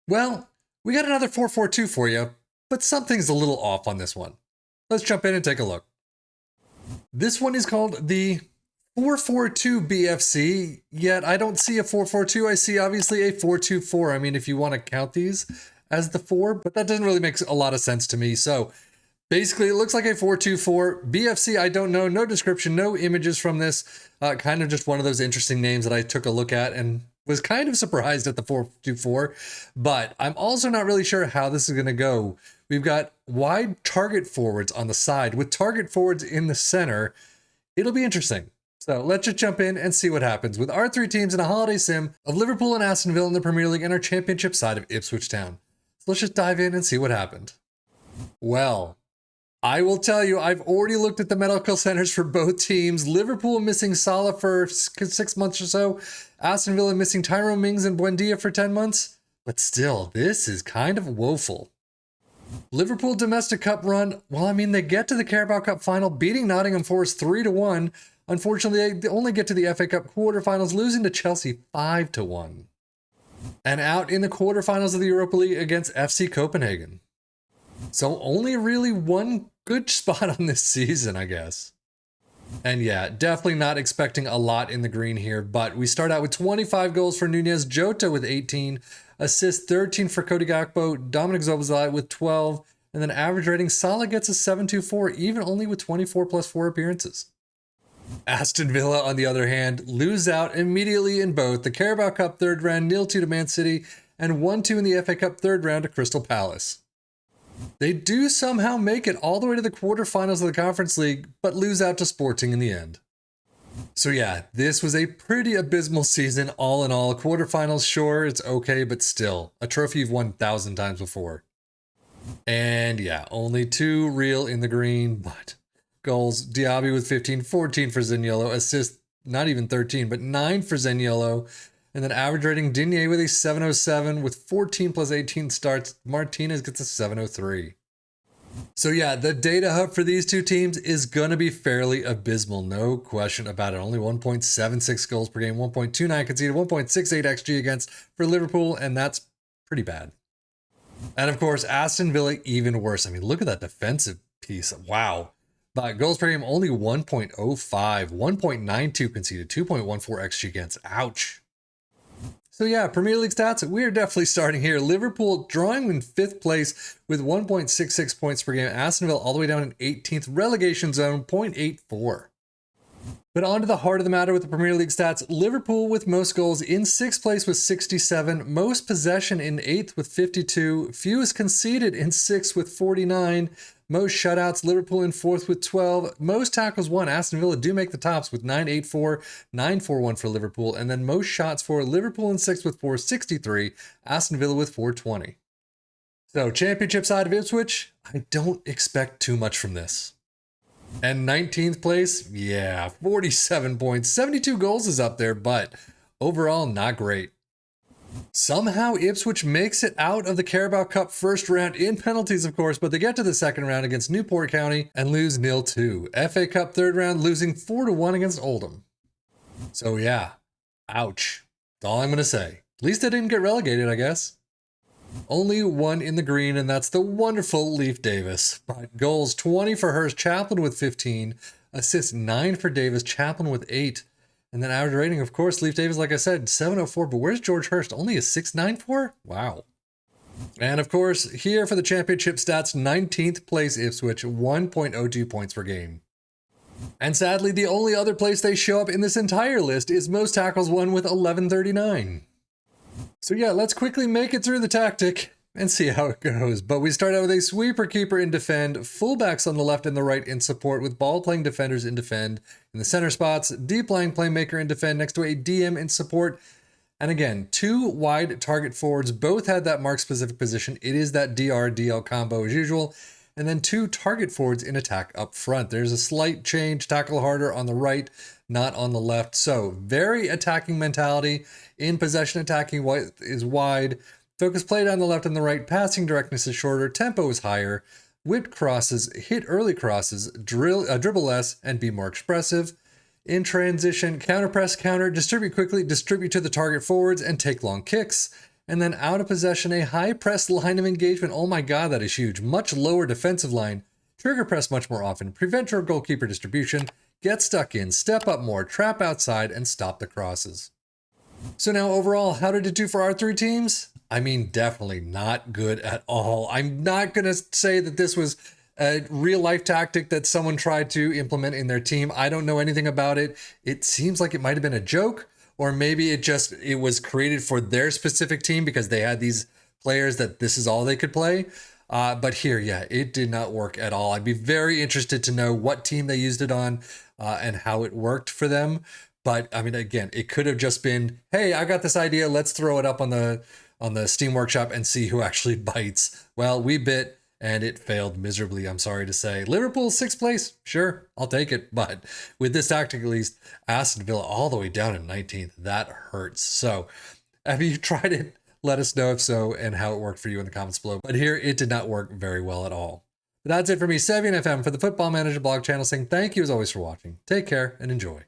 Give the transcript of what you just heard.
Well, we got another 4-4-2 for you, but something's a little off on this one. Let's jump in and take a look. This one is called the 4-4-2 BFC, yet I don't see a 4-4-2. I see obviously a 4-2-4. I mean, if you want to count these as the 4, but that doesn't really make a lot of sense to me. So basically, it looks like a 4-2-4. BFC, I don't know. No description, no images from this. Kind of just one of those interesting names that I took a look at and was kind of surprised at the 4-2-4. But I'm also not really sure how this is going to go. We've got wide target forwards on the side with target forwards in the center. It'll be interesting. So let's just jump in and see what happens with our three teams in a holiday sim of Liverpool and Aston Villa in the Premier League and our championship side of Ipswich Town. So let's just dive in and see what happened. Well, I will tell you, I've already looked at the medical centers for both teams. Liverpool missing Salah for 6 months or so. Aston Villa missing Tyrone Mings and Buendia for 10 months. But still, this is kind of woeful. Liverpool domestic cup run, well, I mean, they get to the Carabao Cup final, beating Nottingham Forest 3-1. Unfortunately, they only get to the FA Cup quarterfinals, losing to Chelsea 5-1. And out in the quarterfinals of the Europa League against FC Copenhagen. So only really one good spot on this season, I guess. And yeah, definitely not expecting a lot in the green here, but we start out with 25 goals for Nunez, Jota with 18, assists 13 for Cody Gakpo, Dominic Szoboszlai with 12, and then average rating, Salah gets a 7.24, even only with 24 plus 4 appearances. Aston Villa, on the other hand, lose out immediately in both the Carabao Cup third round 0-2 to Man City and 1-2 in the FA Cup third round to Crystal Palace. They do somehow make it all the way to the quarterfinals of the Conference League, but lose out to Sporting in the end. So yeah, this was a pretty abysmal season all in all. Quarterfinals, sure, it's okay, but still, a trophy you've won 1,000 times before. And yeah, only 2 real in the green, but goals, Diaby with 15, 14 for Zaniolo, assists, not even 13, but 9 for Zaniolo. And then average rating, Digne with a 707 with 14 plus 18 starts. Martinez gets a 703. So yeah, the data hub for these two teams is going to be fairly abysmal. No question about it. Only 1.76 goals per game, 1.29 conceded, 1.68 XG against for Liverpool. And that's pretty bad. And of course, Aston Villa, even worse. I mean, look at that defensive piece. Wow. But goals per game, only 1.05, 1.92 conceded, 2.14 XG against. Ouch. So yeah, Premier League stats, we are definitely starting here. Liverpool drawing in 5th place with 1.66 points per game. Aston Villa all the way down in 18th, relegation zone, 0.84. But on to the heart of the matter with the Premier League stats. Liverpool with most goals in 6th place with 67, most possession in 8th with 52, fewest conceded in 6th with 49, most shutouts, Liverpool in 4th with 12. Most tackles won, Aston Villa do make the tops with 984, 941 for Liverpool. And then most shots for Liverpool in 6th with 463, Aston Villa with 420. So championship side of Ipswich, I don't expect too much from this. And 19th place, yeah, 47 points, 72 goals is up there, but overall not great. Somehow Ipswich makes it out of the Carabao Cup first round in penalties, of course, but they get to the second round against Newport County and lose 0-2. FA Cup third round losing 4-1 against Oldham. So yeah, ouch. That's all I'm going to say. At least they didn't get relegated, I guess. Only 1 in the green, and that's the wonderful Leif Davis. But goals, 20 for Hurst, Chaplin with 15, assists 9 for Davis, Chaplin with 8. And then average rating, of course, Leif Davis, like I said, 704. But where's George Hurst? Only a 694? Wow. And of course, here for the championship stats, 19th place Ipswich, 1.02 points per game. And sadly, the only other place they show up in this entire list is most tackles won with 1139. So yeah, let's quickly make it through the tactic and see how it goes. But we start out with a sweeper keeper in defend, fullbacks on the left and the right in support with ball-playing defenders in defend. In the center spots, deep-lying playmaker in defend next to a DM in support. And again, 2 wide target forwards, both had that mark-specific position. It is that DR-DL combo as usual. And then 2 target forwards in attack up front. There's a slight change, tackle harder on the right, not on the left. So very attacking mentality. In possession attacking is wide. Focus play down the left and the right, passing directness is shorter, tempo is higher, whip crosses, hit early crosses, dribble less, and be more expressive. In transition, counter press, counter, distribute quickly, distribute to the target forwards, and take long kicks. And then out of possession, a high press line of engagement. Oh my God, that is huge. Much lower defensive line. Trigger press much more often. Prevent your goalkeeper distribution. Get stuck in. Step up more. Trap outside and stop the crosses. So now overall, how did it do for our three teams? I mean, definitely not good at all. I'm not going to say that this was a real life tactic that someone tried to implement in their team. I don't know anything about it. It seems like it might have been a joke, or maybe it was created for their specific team because they had these players that this is all they could play. But here, yeah, it did not work at all. I'd be very interested to know what team they used it on and how it worked for them. But I mean, again, it could have just been, hey, I got this idea. Let's throw it up on the Steam Workshop and see who actually bites. Well, we bit and it failed miserably, I'm sorry to say. Liverpool, 6th place. Sure, I'll take it. But with this tactic, at least, Aston Villa all the way down in 19th. That hurts. So have you tried it? Let us know if so and how it worked for you in the comments below. But here, it did not work very well at all. But that's it for me, Sevian FM, for the Football Manager blog channel, saying thank you as always for watching. Take care and enjoy.